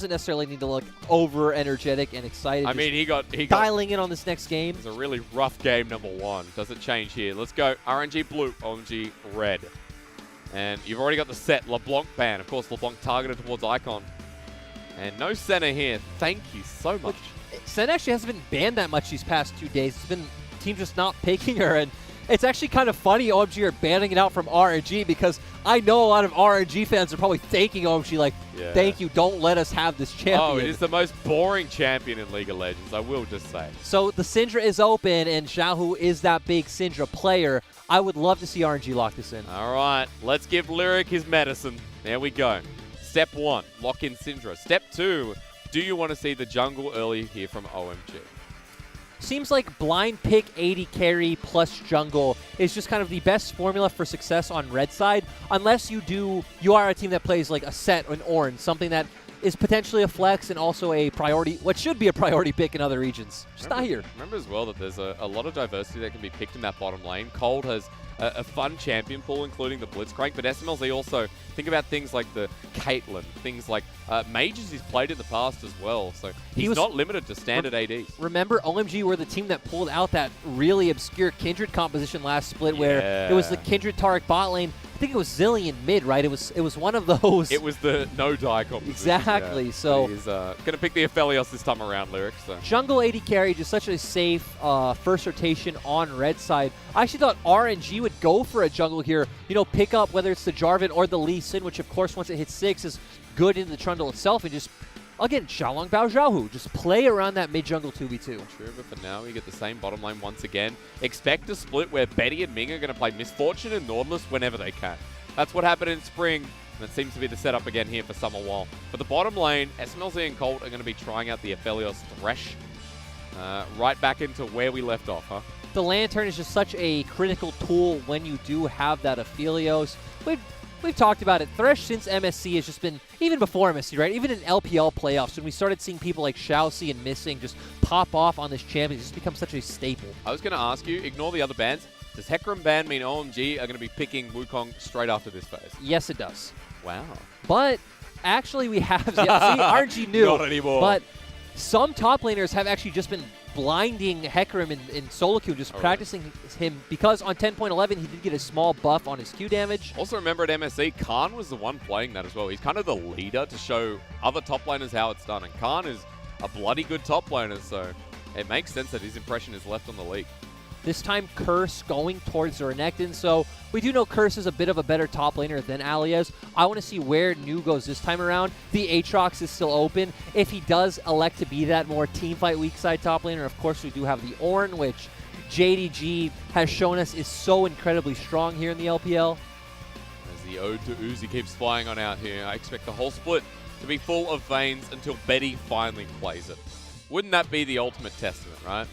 doesn't necessarily need to look over energetic and excited. I mean, he got dialing in on this next game. It's a really rough game, number one. Does it change here? Let's go. RNG blue, OMG red. And you've already got the set LeBlanc ban. Of course, LeBlanc targeted towards Icon. And no Senna here. Thank you so much. Senna actually hasn't been banned that much these past 2 days. It's been teams just not picking her, and it's actually kind of funny OMG are banning it out from RNG, because I know a lot of RNG fans are probably thanking OMG like, thank you, don't let us have this champion. Oh, it is the most boring champion in League of Legends, I will just say. So the Syndra is open, and Xiaohu is that big Syndra player. I would love to see RNG lock this in. All right, let's give Lyric his medicine. There we go. Step 1, lock in Syndra. Step 2, do you want to see the jungle early here from OMG? Seems like blind pick 80 carry plus jungle is just kind of the best formula for success on red side, unless you are a team that plays like a set or an Ornn, something that is potentially a flex and also a priority, what should be a priority pick in other regions. Just not here. Remember as well that there's a lot of diversity that can be picked in that bottom lane. Cold has a fun champion pool, including the Blitzcrank, but SMLZ also, think about things like the Caitlyn, things like mages he's played in the past as well, so he's not limited to standard ADs. Remember, OMG were the team that pulled out that really obscure Kindred composition last split where it was the Kindred Taric bot lane. I think it was Zillion mid, right? It was one of those. It was the no-die composition. Exactly. Yeah. So he's going to pick the Aphelios this time around, Lyric. So. Jungle 80 carry, just such a safe first rotation on red side. I actually thought RNG would go for a jungle here. You know, pick up whether it's the Jarvan or the Lee Sin, which of course once it hits 6 is good into the Trundle itself, and just again, Xiaolong Bao Xiaohu. Just play around that mid-jungle 2v2. True, but for now, we get the same bottom lane once again. Expect a split where Betty and Ming are going to play Misfortune and Nautilus whenever they can. That's what happened in spring, and it seems to be the setup again here for Summer While. But the bottom lane, SMLZ and Colt are going to be trying out the Aphelios Thresh. Right back into where we left off, huh? The Lantern is just such a critical tool when you do have that Aphelios. We've talked about it. Thresh since MSC has just been, even before MSC, right? Even in LPL playoffs, when we started seeing people like Xiaohu and Missing just pop off on this champion, it's just become such a staple. I was going to ask you, ignore the other bans. Does Hecarim ban mean OMG are going to be picking Wukong straight after this phase? Yes, it does. Wow. But actually we have, see, RNG knew. Not anymore. But some top laners have actually just been blinding Hecarim in solo queue, just practicing him, because on 10.11 he did get a small buff on his Q damage. Also remember at MSC, Khan was the one playing that as well. He's kind of the leader to show other top laners how it's done, and Khan is a bloody good top laner, so it makes sense that his impression is left on the league. This time Curse going towards Renekton, so we do know Curse is a bit of a better top laner than Alias. I want to see where New goes this time around. The Aatrox is still open. If he does elect to be that more teamfight weak side top laner, of course we do have the Ornn, which JDG has shown us is so incredibly strong here in the LPL. As the ode to Uzi keeps flying on out here, I expect the whole split to be full of Vaynes until Betty finally plays it. Wouldn't that be the ultimate testament, right?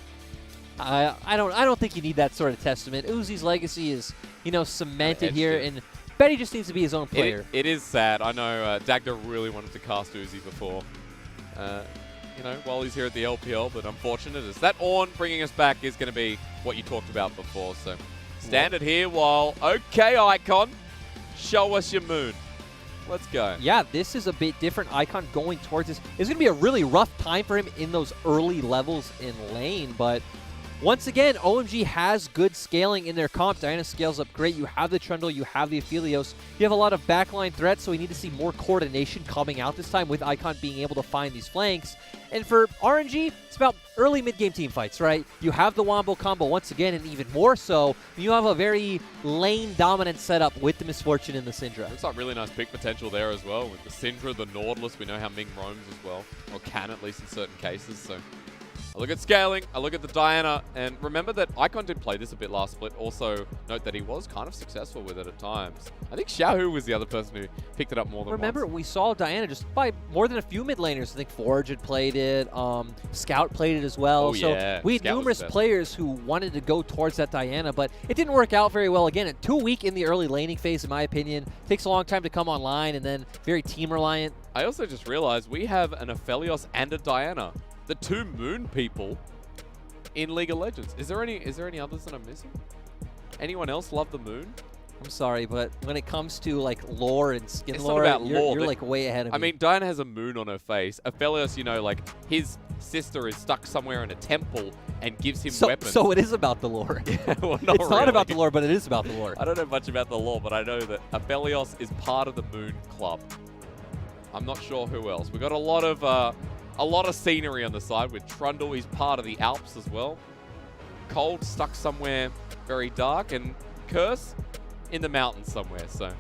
I don't think you need that sort of testament. Uzi's legacy is, you know, cemented here, and Betty just needs to be his own player. It is sad. I know Dagda really wanted to cast Uzi before, you know, while he's here at the LPL, but unfortunate is that Ornn bringing us back is going to be what you talked about before. So standard here while, okay, Icon, show us your moon. Let's go. Yeah, this is a bit different. Icon going towards this. It's going to be a really rough time for him in those early levels in lane, but once again, OMG has good scaling in their comp. Diana scales up great. You have the Trundle, you have the Aphelios. You have a lot of backline threats, so we need to see more coordination coming out this time with Icon being able to find these flanks. And for RNG, it's about early mid-game team fights, right? You have the Wombo combo once again, and even more so, you have a very lane-dominant setup with the Misfortune and the Syndra. Looks like really nice pick potential there as well. With the Syndra, the Nautilus, we know how Ming roams as well, or can at least in certain cases, so I look at scaling, I look at the Diana, and remember that Icon did play this a bit last split. Also, note that he was kind of successful with it at times. I think Xiaohu was the other person who picked it up more than Remember, once. we saw Diana just by more than a few mid laners. I think Forge had played it, Scout played it as well. Oh, so yeah. we had Scout numerous players who wanted to go towards that Diana, but it didn't work out very well. Again, too weak in the early laning phase, in my opinion. Takes a long time to come online, and then very team reliant. I also just realized we have an Aphelios and a Diana. The two moon people in League of Legends. Is there any others that I'm missing? Anyone else love the moon? I'm sorry, but when it comes to like lore and skin It's lore, not about lore, you're like way ahead of me. I mean, Diana has a moon on her face. Aphelios, you know, like his sister is stuck somewhere in a temple and gives him weapons. So it is about the lore. Yeah, well, not it's not about the lore, but it is about the lore. I don't know much about the lore, but I know that Aphelios is part of the Moon Club. I'm not sure who else. We've got a lot of scenery on the side with Trundle. He's part of the Alps as well. Cold stuck somewhere very dark, and Curse in the mountains somewhere. So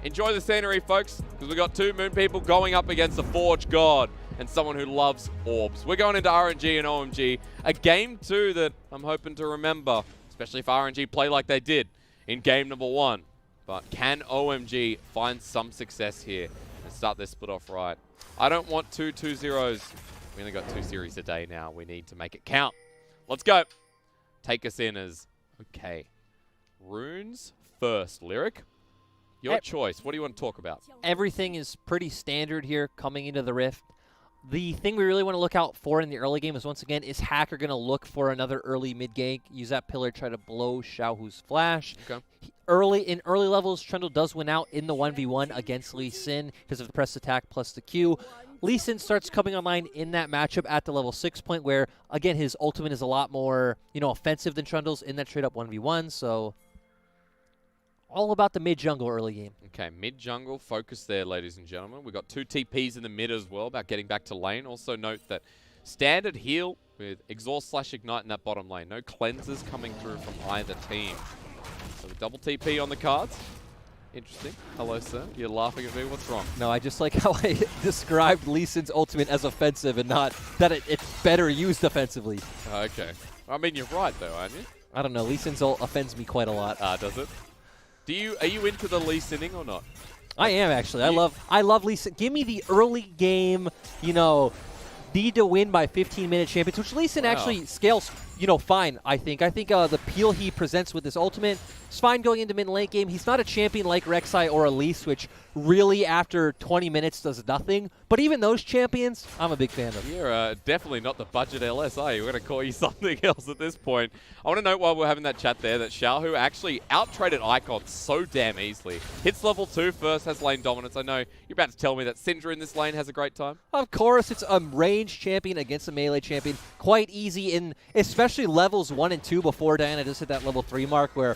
enjoy the scenery, folks, because we've got two Moon people going up against the Forge God and someone who loves orbs. We're going into RNG and OMG, a game 2 that I'm hoping to remember, especially if RNG play like they did in game number 1. But can OMG find some success here and start this split off right? I don't want 2 2-0s. We only got 2 series a day now. We need to make it count. Let's go. Take us in as, okay, runes first. Lyric, your choice. What do you want to talk about? Everything is pretty standard here coming into the Rift. The thing we really want to look out for in the early game is, once again, is Hacker going to look for another early mid gank, use that pillar, try to blow Xiaohu's flash. Okay. In early levels, Trundle does win out in the 1v1 against Lee Sin because of the press attack plus the Q. Lee Sin starts coming online in that matchup at the level 6 point where, again, his ultimate is a lot more, offensive than Trundle's in that straight up 1v1, so all about the mid-jungle early game. Okay, mid-jungle focus there, ladies and gentlemen. We've got 2 TPs in the mid as well about getting back to lane. Also note that standard heal with exhaust/ignite in that bottom lane. No cleansers coming through from either team. So the double TP on the cards. Interesting. Hello, sir. You're laughing at me. What's wrong? No, I just like how I described Lee Sin's ultimate as offensive and not that it's better used offensively. Okay. I mean, you're right, though, aren't you? I don't know. Lee Sin's ult offends me quite a lot. Does it? Are you into the Lee Sinning or not? I am, actually. I love Lee Sin. Give me the early game, need to win by 15-minute champions, which Lee Sin actually scales, fine, I think. I think the peel he presents with this ultimate is fine going into mid and late game. He's not a champion like Rek'Sai or Elise, which really after 20 minutes does nothing. But even those champions, I'm a big fan of. You're definitely not the budget LS, are you? We're going to call you something else at this point. I want to note while we're having that chat there that Xiaohu actually out-traded Icon so damn easily. Hits level 2 first, has lane dominance. I know you're about to tell me that Syndra in this lane has a great time. Of course, it's a range champion against a melee champion. Quite easy in especially levels 1 and 2 before Diana just hit that level 3 mark where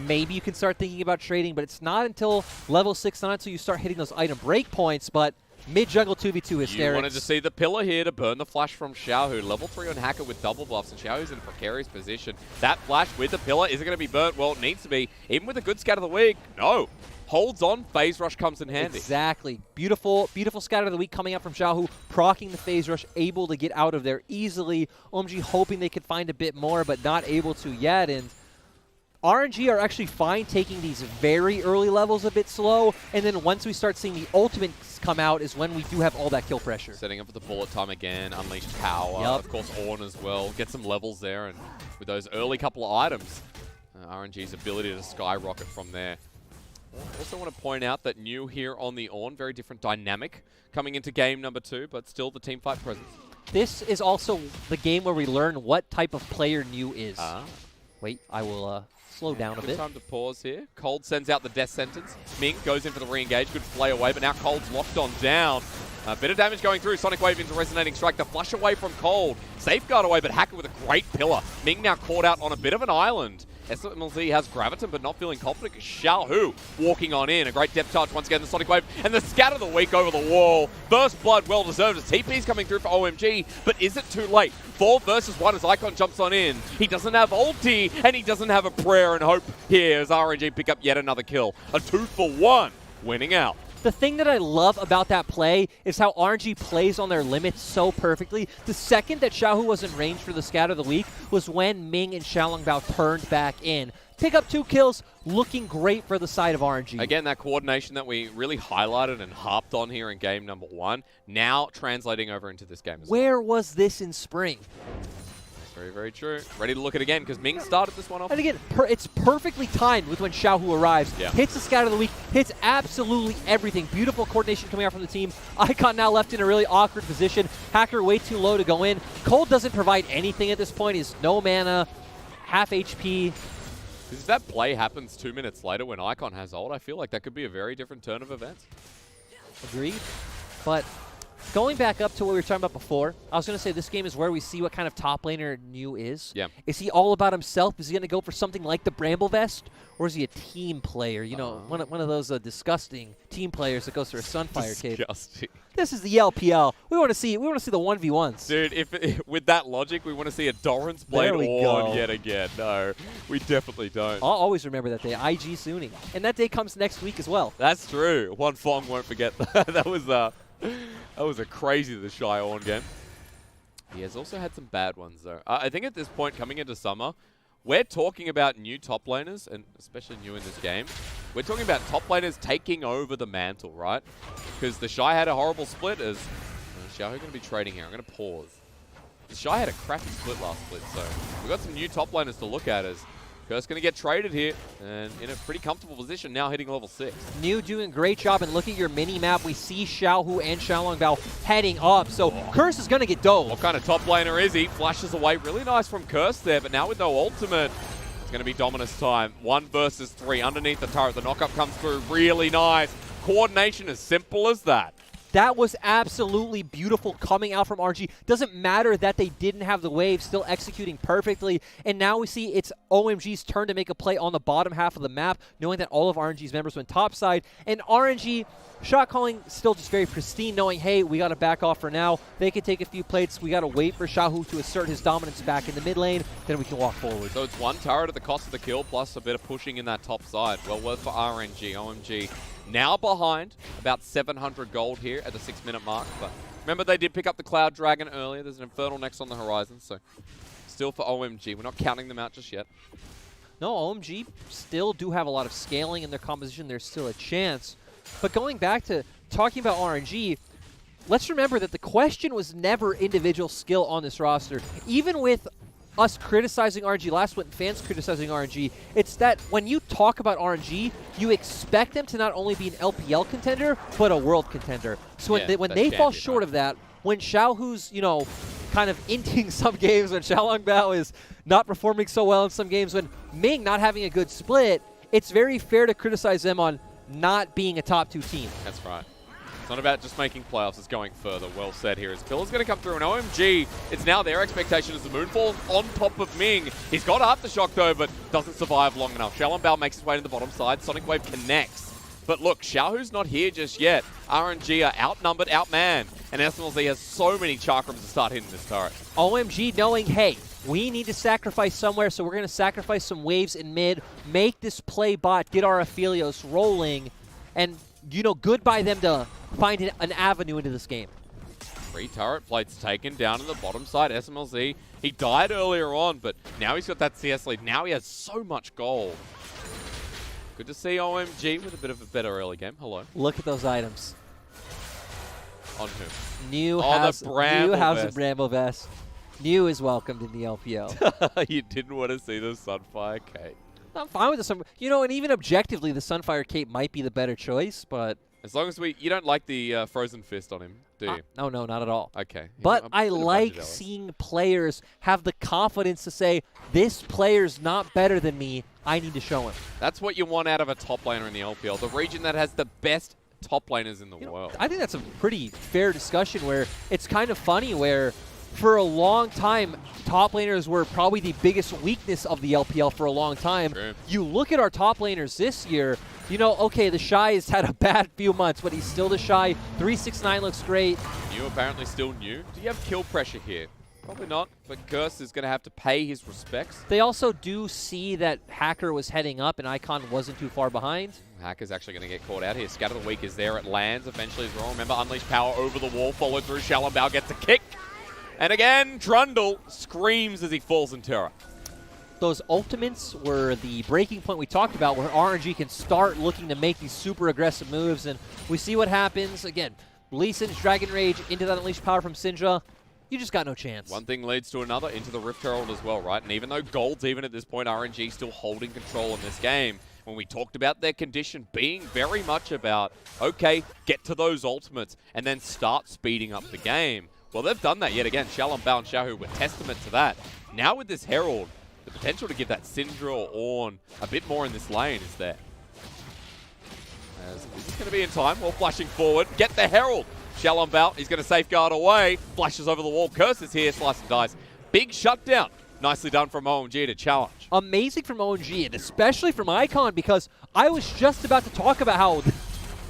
maybe you can start thinking about trading, but it's not until level 6, not until you start hitting those item break points, but mid-jungle 2v2 hysterics. You wanted to see the pillar here to burn the flash from Xiaohu. Level 3 on Hacker with double buffs, and Xiaohu's in a precarious position. That flash with the pillar, is it going to be burnt? Well, it needs to be. Even with a good scatter of the week, no. Holds on, phase rush comes in handy. Exactly. Beautiful, beautiful scatter of the week coming up from Xiaohu, proccing the phase rush, able to get out of there easily. OMG hoping they could find a bit more, but not able to yet, and RNG are actually fine taking these very early levels a bit slow, and then once we start seeing the ultimates come out is when we do have all that kill pressure. Setting up for the bullet time again, unleashed power, of course Ornn as well. Get some levels there, and with those early couple of items, RNG's ability to skyrocket from there. Also want to point out that new here on the Ornn, very different dynamic coming into game number 2, but still the teamfight presence. This is also the game where we learn what type of player new is. Wait, I will slow down a bit. Good time to pause here. Cold sends out the death sentence. Ming goes in for the re-engage. Good play away, but now Cold's locked on down. A bit of damage going through. Sonic Wave into Resonating Strike. The flush away from Cold. Safeguard away, but Hacker with a great pillar. Ming now caught out on a bit of an island. SMLZ has Graviton, but not feeling confident. Xiaohu walking on in. A great depth charge once again. The Sonic Wave and the scatter of the week over the wall. First blood, well deserved. As TP's coming through for OMG, but is it too late? 4 versus 1 as Icon jumps on in. He doesn't have ulti, and he doesn't have a prayer and hope here as RNG pick up yet another kill. A 2-for-1, winning out. The thing that I love about that play is how RNG plays on their limits so perfectly. The second that Xiaohu was in range for the scatter of the week was when Ming and Xiaolongbao turned back in. Pick up 2 kills, looking great for the side of RNG. Again, that coordination that we really highlighted and harped on here in game number 1, now translating over into this game as well. Where was this in spring? Very, very true. Ready to look at it again because Ming started this one off. And again, it's perfectly timed with when Xiaohu arrives. Yeah. Hits the scatter of the week, hits absolutely everything. Beautiful coordination coming out from the team. Icon now left in a really awkward position. Hacker way too low to go in. Cold doesn't provide anything at this point. He's no mana, half HP. Because if that play happens 2 minutes later when Icon has ult, I feel like that could be a very different turn of events. Agreed. But going back up to what we were talking about before, I was going to say this game is where we see what kind of top laner New is. Yeah. Is he all about himself? Is he going to go for something like the Bramble Vest? Or is he a team player? You know, one of those disgusting team players that goes for a Sunfire cape. Disgusting. This is the LPL. We want to see the 1v1s. Dude, if with that logic, we want to see a Doran's Blade on yet again. No, we definitely don't. I'll always remember that day, IG Sooning. And that day comes next week as well. That's true. One Fong won't forget that. That was a crazy the Xiaohu game. He has also had some bad ones though. I think at this point, coming into summer, we're talking about new top laners, and especially new in this game. We're talking about top laners taking over the mantle, right? Because the Shy had a horrible split as... Xiaohu going to be trading here. I'm going to pause. The Shy had a crappy split last split, so we've got some new top laners to look at as Curse going to get traded here, and in a pretty comfortable position now hitting level 6. New doing a great job, and look at your mini-map. We see Xiaohu and Xiaolongbao heading up, so Curse is going to get dove. What kind of top laner is he? Flashes away. Really nice from Curse there, but now with no ultimate, it's going to be Dominus time. 1 versus 3 underneath the turret. The knockup comes through. Really nice. Coordination as simple as that. That was absolutely beautiful coming out from RNG. Doesn't matter that they didn't have the wave, still executing perfectly. And now we see it's OMG's turn to make a play on the bottom half of the map, knowing that all of RNG's members went topside. And RNG, shot calling still just very pristine, knowing, hey, we got to back off for now. They can take a few plates. We got to wait for Xiaohu to assert his dominance back in the mid lane. Then we can walk forward. So it's 1 turret at the cost of the kill, plus a bit of pushing in that top side. Well worth for RNG. OMG now behind about 700 gold here at the 6-minute mark. But remember, they did pick up the Cloud Dragon earlier. There's an Infernal next on the horizon, so still for OMG. We're not counting them out just yet. No, OMG still do have a lot of scaling in their composition. There's still a chance. But going back to talking about RNG, let's remember that the question was never individual skill on this roster. Even with us criticizing RNG last week, fans criticizing RNG, it's that when you talk about RNG, you expect them to not only be an LPL contender, but a world contender. So when they fall short of that, when Xiaohu's, you know, kind of inting some games, when Xiaolongbao is not performing so well in some games, when Ming not having a good split, it's very fair to criticize them on not being a top 2 team. That's right. It's not about just making playoffs, it's going further. Well said here. As Pillar's going to come through, and OMG, it's now their expectation as the Moonfall on top of Ming. He's got Aftershock though, but doesn't survive long enough. Xiaolongbao makes his way to the bottom side. Sonic Wave connects. But look, Xiaohu's not here just yet. RNG are outnumbered, outmanned, and SMLZ has so many chakrams to start hitting this turret. OMG knowing, hey, we need to sacrifice somewhere, so we're going to sacrifice some waves in mid, make this play bot, get our Aphelios rolling, and, you know, goodbye them to find an avenue into this game. 3 turret plates taken down in the bottom side. SMLZ, he died earlier on, but now he's got that CS lead. Now he has so much gold. Good to see OMG with a bit of a better early game. Hello. Look at those items. On whom? New House of Bramble Vest. New is welcomed in the LPL. You didn't want to see the Sunfire Cape. I'm fine with the Sunfire. You know, and even objectively, the Sunfire Cape might be the better choice, but... As long as you don't like the Frozen Fist on him, do you? No, not at all. Okay. But I like seeing players have the confidence to say, this player's not better than me, I need to show him. That's what you want out of a top laner in the LPL, the region that has the best top laners in the world. I think that's a pretty fair discussion where it's kind of funny where for a long time, top laners were probably the biggest weakness of the LPL for a long time. True. You look at our top laners this year, you know, okay, the Shy has had a bad few months, but he's still the Shy. 369 looks great. New apparently still new. Do you have kill pressure here? Probably not, but Curse is going to have to pay his respects. They also do see that Hacker was heading up and Icon wasn't too far behind. Hacker's actually going to get caught out here. Scatter the Weak is there. It lands eventually as well. Remember, Unleash Power over the wall, followed through. Xiaolongbao gets a kick. And again, Trundle screams as he falls in terror. Those ultimates were the breaking point we talked about where RNG can start looking to make these super aggressive moves, and we see what happens. Again, Lee Sin's Dragon Rage into that Unleashed Power from Syndra. You just got no chance. One thing leads to another into the Rift Herald as well, right? And even though Gold's even at this point, RNG still holding control in this game. When we talked about their condition being very much about, okay, get to those ultimates and then start speeding up the game. Well, they've done that yet again. Xiaolongbao and Xiaohu were testament to that. Now with this Herald, the potential to give that Syndra or Ornn a bit more in this lane is there. As is this going to be in time? Well, flashing forward. Get the Herald. Xiaohu out. He's going to safeguard away. Flashes over the wall. Curses here. Slice and dice. Big shutdown. Nicely done from OMG to challenge. Amazing from OMG, and especially from Icon, because I was just about to talk about how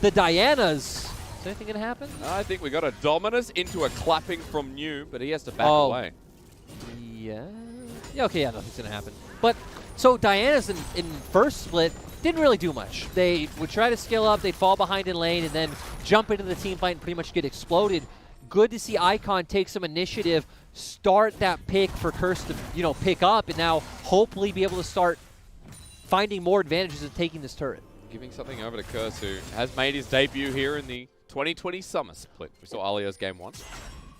the Dianas... Is anything going to happen? I think we got a Dominus into a clapping from New, but he has to back away. Yeah. Yeah, okay, yeah, nothing's going to happen. But, so Diana's in first split didn't really do much. They would try to scale up, they'd fall behind in lane, and then jump into the team fight and pretty much get exploded. Good to see Icon take some initiative, start that pick for Curse to, pick up, and now hopefully be able to start finding more advantages in taking this turret. Giving something over to Curse, who has made his debut here in the 2020 Summer Split. We saw Aphelios game 1.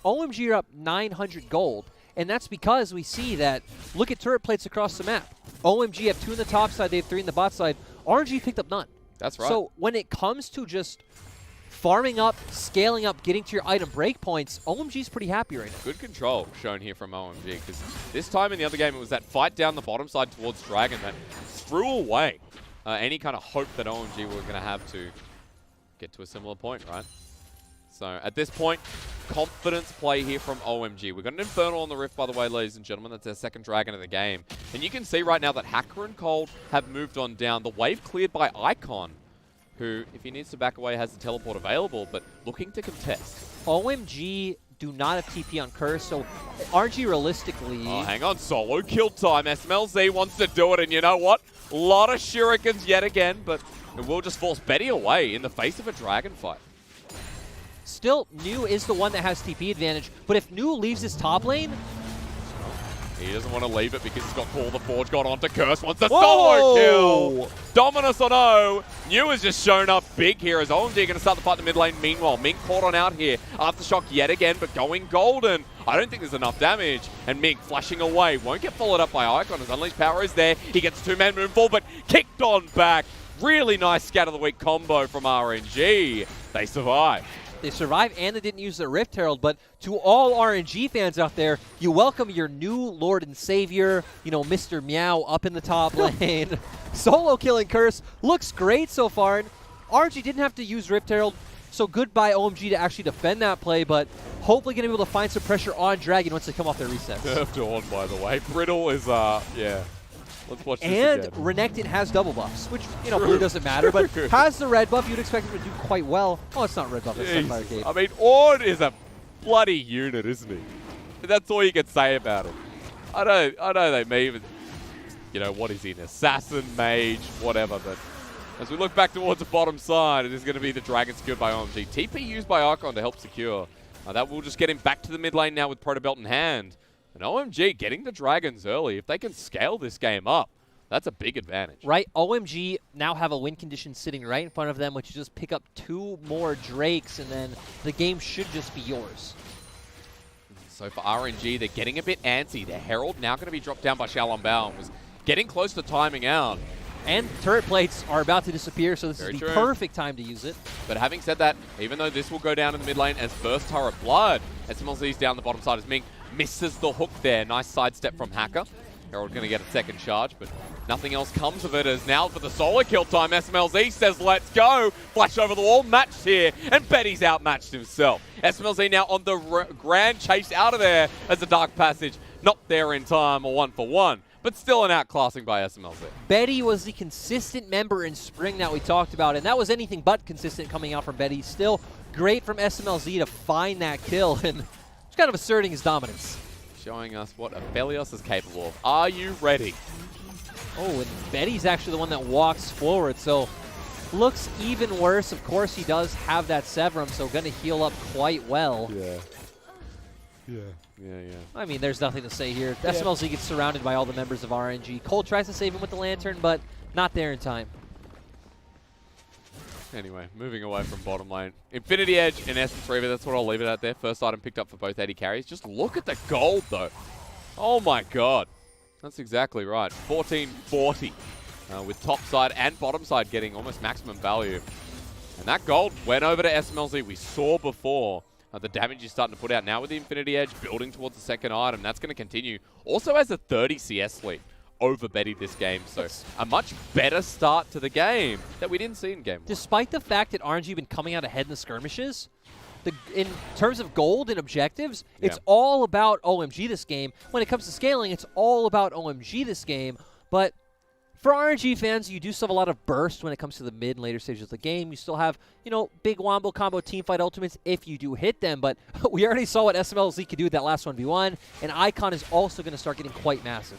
OMG are up 900 gold, and that's because we see that, look at turret plates across the map. OMG have 2 in the top side, they have 3 in the bot side. RNG picked up none. That's right. So when it comes to just farming up, scaling up, getting to your item breakpoints, OMG's pretty happy right now. Good control shown here from OMG, because this time in the other game it was that fight down the bottom side towards Dragon that threw away any kind of hope that OMG were going to have to get to a similar point, right? So at this point, confidence play here from OMG. We've got an Infernal on the Rift, by the way, ladies and gentlemen. That's their second Dragon of the game. And you can see right now that Hacker and Cold have moved on down. The wave cleared by Icon, who, if he needs to back away, has the teleport available, but looking to contest. OMG do not have TP on Curse, so RNG realistically... Oh, hang on. Solo kill time. SMLZ wants to do it, and you know what? A lot of shurikens yet again, but it will just force Betty away in the face of a Dragon fight. Still, New is the one that has TP advantage, but if New leaves his top lane... He doesn't want to leave it because he's got Call the Forge, got onto Curse, wants a solo kill! Dominus on O! New has just shown up big here as OMG going to start the fight in the mid lane. Meanwhile, Ming caught on out here. Aftershock yet again, but going golden. I don't think there's enough damage. And Ming flashing away. Won't get followed up by Icon as Unleashed Power is there. He gets 2-man Moonfall, but kicked on back. Really nice Scatter the Weak combo from RNG. They survive. They survived and they didn't use their Rift Herald, but to all RNG fans out there, you welcome your new Lord and Savior, Mr. Meow up in the top lane. Solo killing Curse looks great so far, and RNG didn't have to use Rift Herald, so good by OMG to actually defend that play, but hopefully going to be able to find some pressure on Dragon once they come off their resets. Curved on, by the way. Brittle is, yeah. Let's watch this and again. Renekton has double buffs, which, blue doesn't matter, but has the red buff. You'd expect him to do quite well. Oh, it's not red buff, it's Sapphire Gate. I mean, Ornn is a bloody unit, isn't he? That's all you can say about him. I know they may even, what is he, an assassin, mage, whatever, but as we look back towards the bottom side, it is going to be the Dragon secured by OMG. TP used by Icon to help secure. That will just get him back to the mid lane now with Proto Belt in hand. And OMG getting the Dragons early. If they can scale this game up, that's a big advantage. Right, OMG now have a win condition sitting right in front of them, which is just pick up 2 more Drakes, and then the game should just be yours. So for RNG, they're getting a bit antsy. The Herald now going to be dropped down by Xiaohu and was getting close to timing out. And turret plates are about to disappear, so this is the perfect time to use it. But having said that, even though this will go down in the mid lane as first turret blood, SMLZ's down the bottom side as Ming misses the hook there. Nice sidestep from Hacker. Herald going to get a second charge, but nothing else comes of it as now for the solo kill time, SMLZ says let's go. Flash over the wall, matched here, and Betty's outmatched himself. SMLZ now on the grand chase out of there as the Dark Passage. Not there in time, a 1-for-1. But still an outclassing by SMLZ. Betty was the consistent member in spring that we talked about, and that was anything but consistent coming out from Betty. Still great from SMLZ to find that kill, and just kind of asserting his dominance. Showing us what Aphelios is capable of. Are you ready? Oh, and Betty's actually the one that walks forward, so looks even worse. Of course, he does have that Severum, so going to heal up quite well. Yeah. I mean, there's nothing to say here. Yeah. SMLZ gets surrounded by all the members of RNG. Cole tries to save him with the Lantern, but not there in time. Anyway, moving away from bottom lane. Infinity Edge and Essence Reaver, that's what I'll leave it at there. First item picked up for both 80 carries. Just look at the gold, though. Oh, my God. That's exactly right. 1440 with top side and bottom side getting almost maximum value. And that gold went over to SMLZ. We saw before the damage he's starting to put out now with the Infinity Edge, building towards the second item. That's going to continue. Also has a 30 CS lead over Betty this game. So a much better start to the game that we didn't see in game 1. Despite the fact that RNG been coming out ahead in the skirmishes, in terms of gold and objectives, it's all about OMG this game. When it comes to scaling, it's all about OMG this game. But for RNG fans, you do still have a lot of burst when it comes to the mid and later stages of the game. You still have, you know, big wombo combo teamfight ultimates if you do hit them. But we already saw what SMLZ could do with that last 1v1, and Icon is also going to start getting quite massive.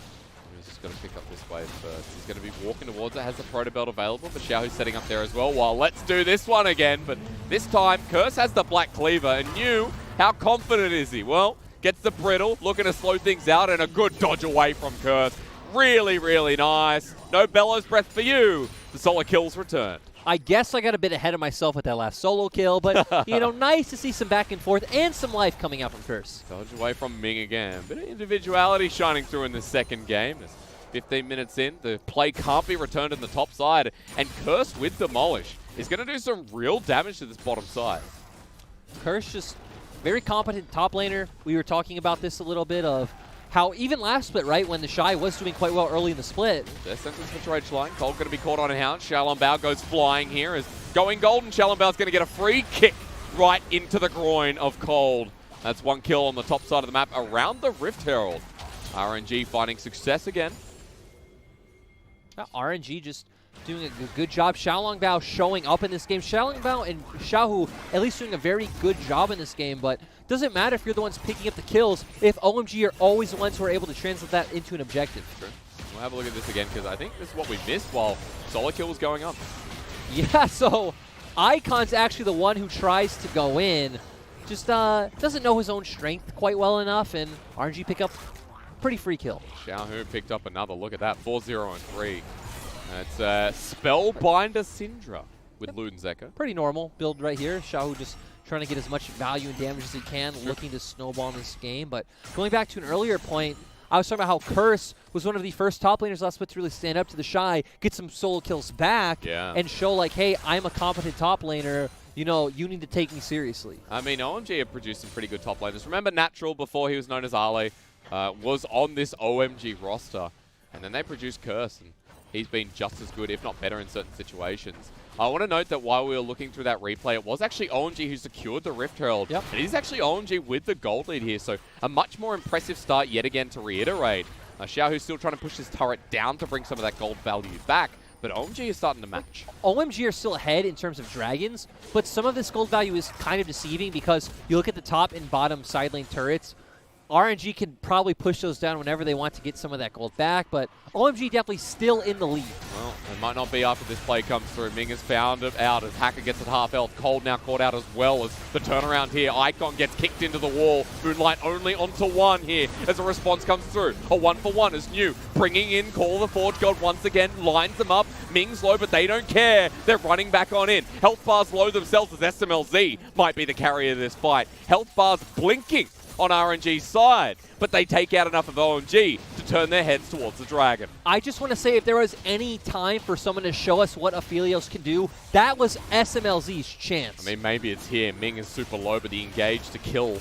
He's just going to pick up this wave first. He's going to be walking towards it, has the Proto Belt available, but Xiaohu's setting up there as well. Well, let's do this one again, but this time, Curse has the Black Cleaver, and New, how confident is he? Well, gets the Brittle, looking to slow things out, and a good dodge away from Curse. Really, really nice. No Bellows Breath for you. The solo kills returned. I guess I got a bit ahead of myself with that last solo kill, but, you know, nice to see some back and forth and some life coming out from Curse. Dodge away from Ming again. Bit of individuality shining through in this second game. There's 15 minutes in. The play can't be returned in the top side, and Curse with Demolish is going to do some real damage to this bottom side. Curse just very competent top laner. We were talking about this a little bit of how even last split, right, when the Shy was doing quite well early in the split. Their sentence for trade line. Cold going to be caught on a hound. Xiaolongbao goes flying here. Is going golden. Xiaolongbao's going to get a free kick right into the groin of Cold. That's one kill on the top side of the map around the Rift Herald. RNG finding success again. RNG just doing a good job. Xiaolongbao showing up in this game. Xiaolongbao and Xiaohu at least doing a very good job in this game, but doesn't matter if you're the ones picking up the kills if OMG are always the ones who are able to translate that into an objective. True. We'll have a look at this again because I think this is what we missed while solo kill was going on. Yeah, so Icon's actually the one who tries to go in. Just doesn't know his own strength quite well enough, and RNG pick up pretty free kill. Xiaohu picked up another. Look at that. 4-0 and 3. That's Spellbinder Syndra with Ludenzeka. Pretty normal build right here. Xiaohu just trying to get as much value and damage as he can, looking to snowball in this game. But going back to an earlier point, I was talking about how Curse was one of the first top laners last split to really stand up to the Shy, get some solo kills back, and show like, hey, I'm a competent top laner. You know, you need to take me seriously. I mean, OMG have produced some pretty good top laners. Remember Natural, before he was known as Ale, was on this OMG roster. And then they produced Curse, and he's been just as good, if not better, in certain situations. I want to note that while we were looking through that replay, it was actually OMG who secured the Rift Herald. Yep. And it is actually OMG with the gold lead here, so a much more impressive start yet again to reiterate. Xiaohu's still trying to push his turret down to bring some of that gold value back, but OMG is starting to match. OMG are still ahead in terms of dragons, but some of this gold value is kind of deceiving because you look at the top and bottom side lane turrets, RNG can probably push those down whenever they want to get some of that gold back, but OMG definitely still in the lead. Well, it might not be after this play comes through. Ming has found it out as Hacker gets at half health. Cold now caught out as well as the turnaround here. Icon gets kicked into the wall. Moonlight only onto one here as a response comes through. A 1-for-1 is New. Bringing in Call the Forge God once again. Lines them up. Ming's low, but they don't care. They're running back on in. Health bars low themselves as SMLZ might be the carrier of this fight. Health bars blinking on RNG's side, but they take out enough of OMG to turn their heads towards the Dragon. I just want to say, if there was any time for someone to show us what Aphelios can do, that was SMLZ's chance. I mean, maybe it's here. Ming is super low, but the engage to kill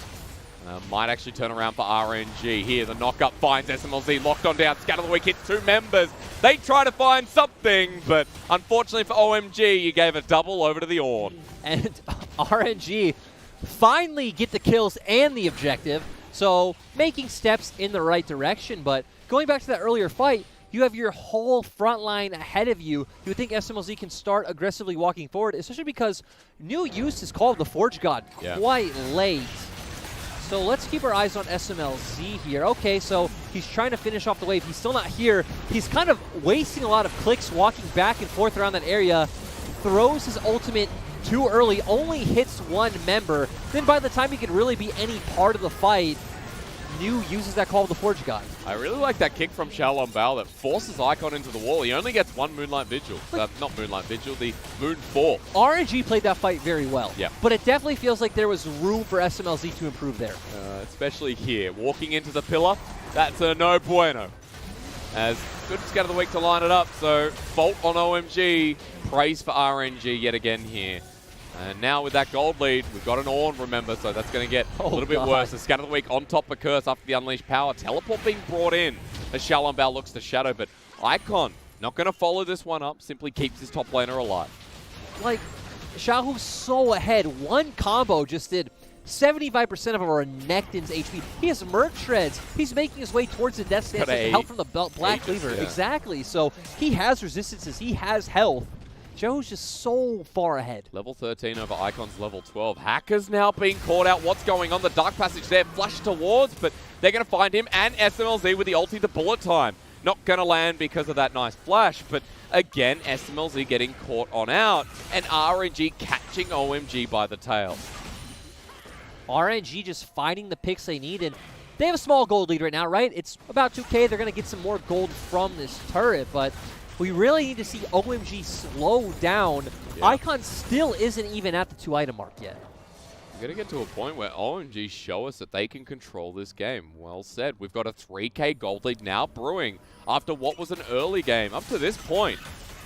might actually turn around for RNG. Here, the knock-up finds SMLZ locked on down. Scatter the Weak hit 2 members. They try to find something, but unfortunately for OMG, you gave a double over to the Ornn. And RNG finally get the kills and the objective, so making steps in the right direction. But going back to that earlier fight, you have your whole front line ahead of you. You would think SMLZ can start aggressively walking forward, especially because New used his Call of the Forge God quite late. So let's keep our eyes on SMLZ here. Okay, so he's trying to finish off the wave. He's still not here. He's kind of wasting a lot of clicks walking back and forth around that area. Throws his ultimate too early, only hits one member. Then by the time he could really be any part of the fight, New uses that Call of the Forge God. I really like that kick from Xiaolongbao that forces Icon into the wall. He only gets one Moonlight Vigil. Not Moonlight Vigil, the Moon 4. RNG played that fight very well. Yeah. But it definitely feels like there was room for SMLZ to improve there. Especially here. Walking into the pillar, that's a no bueno. As good Scatter of the Week to line it up, so fault on OMG. Praise for RNG yet again here. And now with that gold lead, we've got an Ornn, remember, so that's going to get a little bit worse. The Scout of the Week on top of Curse after the Unleashed Power. Teleport being brought in as Xiaohu looks to Shadow, but Icon not going to follow this one up, simply keeps his top laner alive. Like, Xiaohu's so ahead. One combo just did 75% of our Renekton's HP. He has Merc Shreds. He's making his way towards the Death Stance with help from the Black Cleaver. Yeah. Exactly. So he has resistances. He has health. Joe's just so far ahead. Level 13 over Icon's level 12. Hackers now being caught out. What's going on? The Dark Passage there flashed towards, but they're going to find him. And SMLZ with the ulti, the bullet time. Not going to land because of that nice flash, but again, SMLZ getting caught on out. And RNG catching OMG by the tail. RNG just finding the picks they need, and they have a small gold lead right now, right? It's about 2K. They're going to get some more gold from this turret, but we really need to see OMG slow down. Yeah. Icon still isn't even at the 2-item mark yet. We're going to get to a point where OMG show us that they can control this game. Well said. We've got a 3K gold lead now brewing after what was an early game up to this point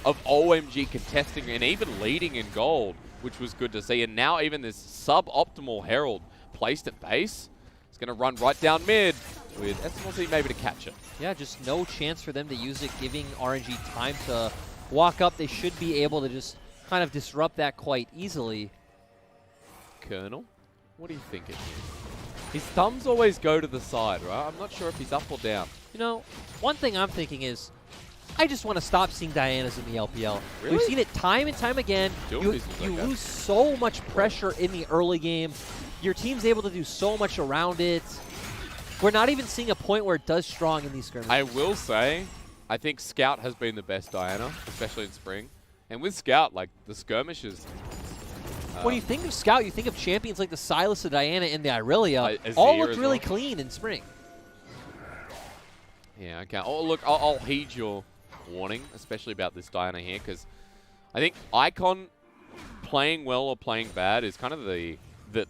of OMG contesting and even leading in gold, which was good to see. And now even this suboptimal Herald placed at base. It's going to run right down mid with SMLZ maybe to catch it. Yeah, just no chance for them to use it, giving RNG time to walk up. They should be able to just kind of disrupt that quite easily. Colonel, what are you thinking? His thumbs always go to the side, right? I'm not sure if he's up or down. You know, one thing I'm thinking is, I just want to stop seeing Dianas in the LPL. Really? We've seen it time and time again. You lose so much pressure in the early game. Your team's able to do so much around it. We're not even seeing a point where it does strong in these skirmishes. I will say, I think Scout has been the best Diana, especially in spring. And with Scout, like, the skirmishes... when you think of Scout, you think of champions like the Sylas, the Diana, and the Irelia. All looked really clean in spring. Yeah, okay. Oh, look, I'll heed your warning, especially about this Diana here, because I think Icon playing well or playing bad is kind of the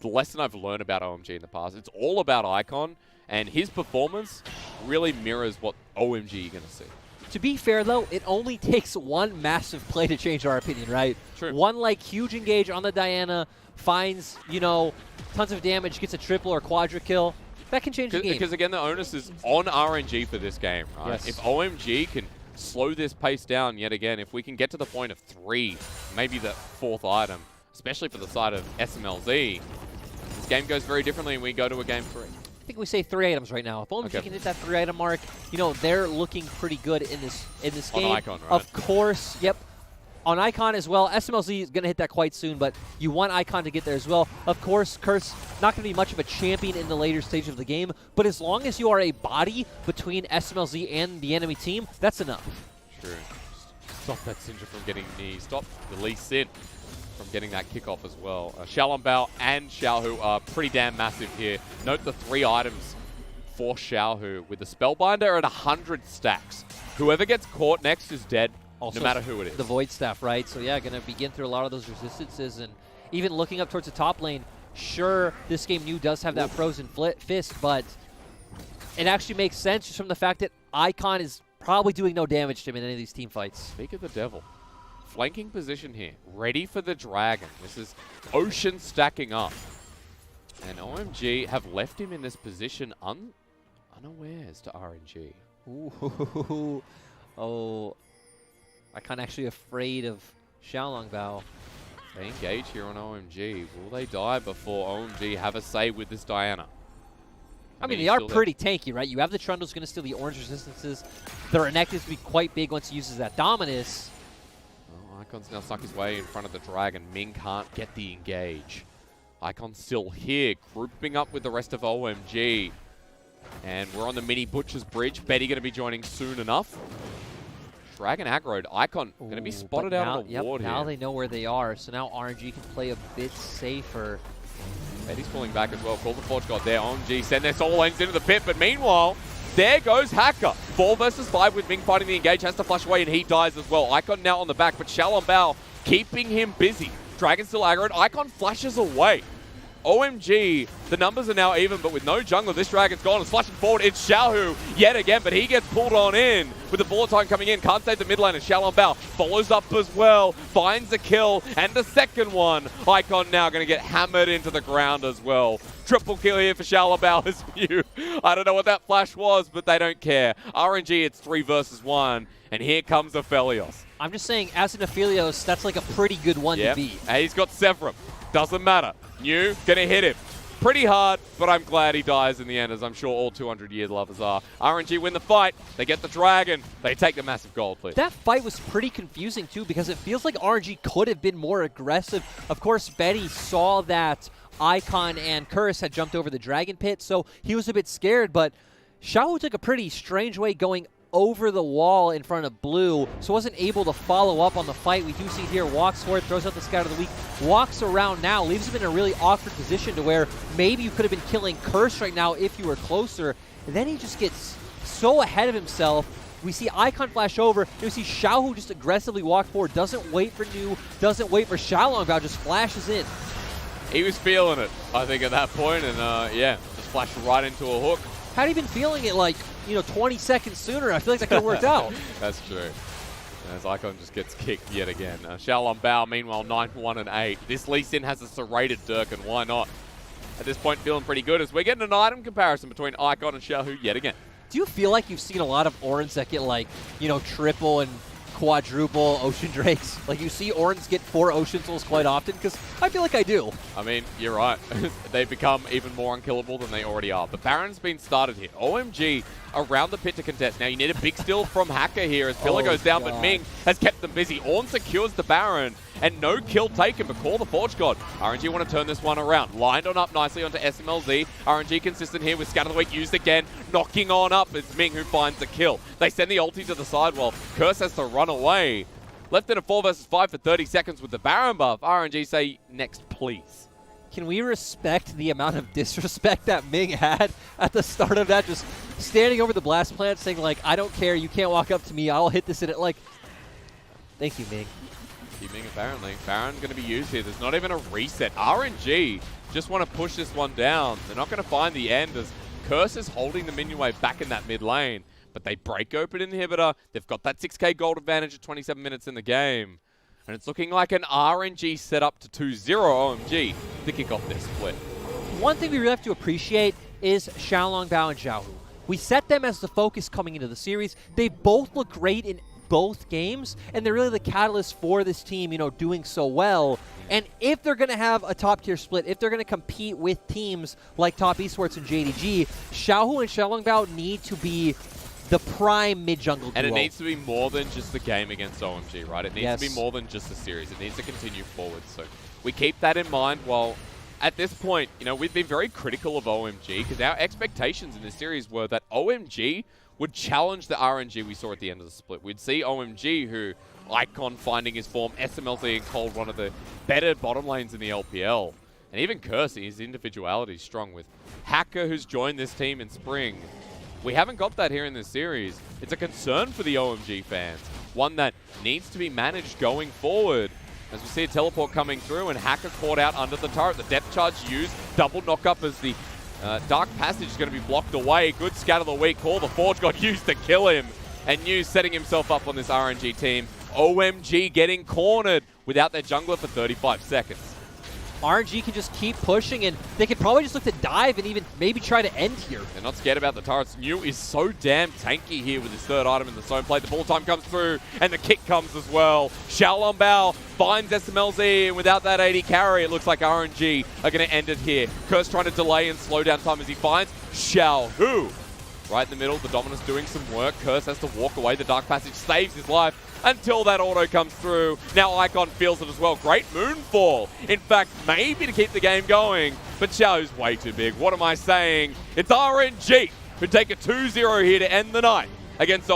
lesson I've learned about OMG in the past. It's all about Icon, and his performance really mirrors what OMG you're going to see. To be fair, though, it only takes one massive play to change our opinion, right? True. One, like, huge engage on the Diana, finds, you know, tons of damage, gets a triple or quadra kill. That can change the game. Because, again, the onus is on RNG for this game, right? Yes. If OMG can slow this pace down yet again, if we can get to the point of 3, maybe the 4th item, especially for the side of SMLZ, this game goes very differently and we go to a game 3. I think we say 3 items right now. If OMG can hit that 3-item mark, you know, they're looking pretty good in this game. On Icon, right? Of course, yep. On Icon as well. SMLZ is going to hit that quite soon, but you want Icon to get there as well. Of course, Curse, not going to be much of a champion in the later stage of the game, but as long as you are a body between SMLZ and the enemy team, that's enough. True. Stop that Syndra from getting knee. Stop the Lee Sin from getting that kickoff as well. Xiaohu and Xiaohu are pretty damn massive here. Note the 3 items for Xiaohu with the Spellbinder at 100 stacks. Whoever gets caught next is dead, also, no matter who it is. The Void Staff, right? So yeah, going to begin through a lot of those resistances, and even looking up towards the top lane. Sure, this game new does have that frozen fist, but it actually makes sense just from the fact that Icon is probably doing no damage to him in any of these team fights. Speak of the devil. Flanking position here, ready for the dragon. This is Ocean stacking up. And OMG have left him in this position unawares to RNG. Ooh. Oh, Icon actually afraid of Xiaohu. They engage here on OMG. Will they die before OMG have a say with this Diana? I mean, they are pretty tanky, right? You have the Trundle's going to steal the orange resistances. The Renekton's going to be quite big once he uses that Dominus. Icon's now stuck his way in front of the dragon. Ming can't get the engage. Icon's still here, grouping up with the rest of OMG. And we're on the mini Butcher's Bridge. Betty going to be joining soon enough. Dragon aggroed. Icon going to be spotted out on the ward here. Now they know where they are, so now RNG can play a bit safer. Betty's pulling back as well. Call the Forge God there. OMG send their soul lanes into the pit, but meanwhile, there goes Hacker. 4 versus 5 with Ming fighting the engage. Has to flash away and he dies as well. Icon now on the back, but Xiaohu keeping him busy. Dragon still aggroed. Icon flashes away. OMG, the numbers are now even, but with no jungler, this dragon's gone. It's flashing forward. It's Xiaohu yet again, but he gets pulled on in with the bullet time coming in. Can't save the mid lane, and Xiaolongbao follows up as well. Finds a kill, and the second one. Icon now going to get hammered into the ground as well. Triple kill here for Xiaolongbao as Mew. I don't know what that flash was, but they don't care. RNG, it's 3 versus 1, and here comes Aphelios. I'm just saying, as an Aphelios, that's like a pretty good one to beat. And he's got Severum. Doesn't matter. Mew gonna hit him. Pretty hard, but I'm glad he dies in the end, as I'm sure all 200-year lovers are. RNG win the fight. They get the dragon. They take the massive gold, please. That fight was pretty confusing, too, because it feels like RNG could have been more aggressive. Of course, Betty saw that Icon and Curse had jumped over the dragon pit, so he was a bit scared, but Xiaohu took a pretty strange way going over the wall in front of blue, so wasn't able to follow up on the fight. We do see here, walks forward, throws out the Scout of the Week, walks around now, leaves him in a really awkward position to where maybe you could have been killing Curse right now if you were closer. And then he just gets so ahead of himself. We see Icon flash over. We see Xiaohu just aggressively walk forward, doesn't wait for New, doesn't wait for Xiaolongbao, just flashes in. He was feeling it, I think, at that point, and yeah, just flashed right into a hook. Had he been feeling it like, 20 seconds sooner, I feel like that could have worked out. That's true. As Icon just gets kicked yet again. Xiaolongbao, meanwhile, 9-1-8. This Lee Sin has a serrated Dirk, and why not? At this point, feeling pretty good as we're getting an item comparison between Icon and Xiaohu yet again. Do you feel like you've seen a lot of Ornns that get triple and quadruple Ocean Drakes? Like, you see Ornns get 4 Ocean Souls quite often? Because I feel like I do. I mean, you're right. They become even more unkillable than they already are. But Baron's been started here. OMG around the pit to contest. Now, you need a big steal from Hacker here as Pillar goes down, but Ming has kept them busy. Ornn secures the Baron, and no kill taken, but call the Forge God. RNG want to turn this one around. Lined on up nicely onto SMLZ. RNG consistent here with Scatter the Week used again. Knocking on up is Ming who finds the kill. They send the ulti to the side while Curse has to run away. Left in a 4 versus 5 for 30 seconds with the Baron buff. RNG say, next please. Can we respect the amount of disrespect that Ming had at the start of that? Just standing over the blast plant saying, I don't care, you can't walk up to me, I'll hit this in it. Thank you, Ming. Ming, apparently. Baron going to be used here. There's not even a reset. RNG just want to push this one down. They're not going to find the end as Curse is holding the minion wave back in that mid lane. But they break open inhibitor. They've got that 6k gold advantage at 27 minutes in the game. And it's looking like an RNG setup to 2-0 OMG to kick off this split. One thing we really have to appreciate is Xiaolongbao and Xiaohu. We set them as the focus coming into the series. They both look great in both games, and they're really the catalyst for this team, doing so well. And if they're going to have a top-tier split, if they're going to compete with teams like Top Esports and JDG, Xiaohu and Xiaolongbao need to be the prime mid-jungle duo. And it needs to be more than just the game against OMG, right? It needs to be more than just the series. It needs to continue forward. So we keep that in mind while at this point, we've been very critical of OMG because our expectations in this series were that OMG would challenge the RNG we saw at the end of the split. We'd see OMG, who Icon finding his form, SMLZ and Cold, one of the better bottom lanes in the LPL. And even Curse, his individuality is strong with Hacker, who's joined this team in spring. We haven't got that here in this series. It's a concern for the OMG fans. One that needs to be managed going forward. As we see a teleport coming through and Hacker caught out under the turret. The depth charge used, double knock up as the Dark Passage is going to be blocked away. Good Scatter the Week call. The Forge got used to kill him. And New setting himself up on this RNG team. OMG getting cornered without their jungler for 35 seconds. RNG can just keep pushing, and they could probably just look to dive and even maybe try to end here. They're not scared about the turrets. New is so damn tanky here with his third item in the zone play. The ball time comes through, and the kick comes as well. Xiaolongbao finds SMLZ, and without that 80 carry, it looks like RNG are going to end it here. Curse trying to delay and slow down time as he finds Xiaohu. Right in the middle, the Dominus doing some work. Curse has to walk away. The Dark Passage saves his life until that auto comes through. Now Icon feels it as well. Great Moonfall. In fact, maybe to keep the game going, but Xiaohu's way too big. What am I saying? It's RNG who take a 2-0 here to end the night against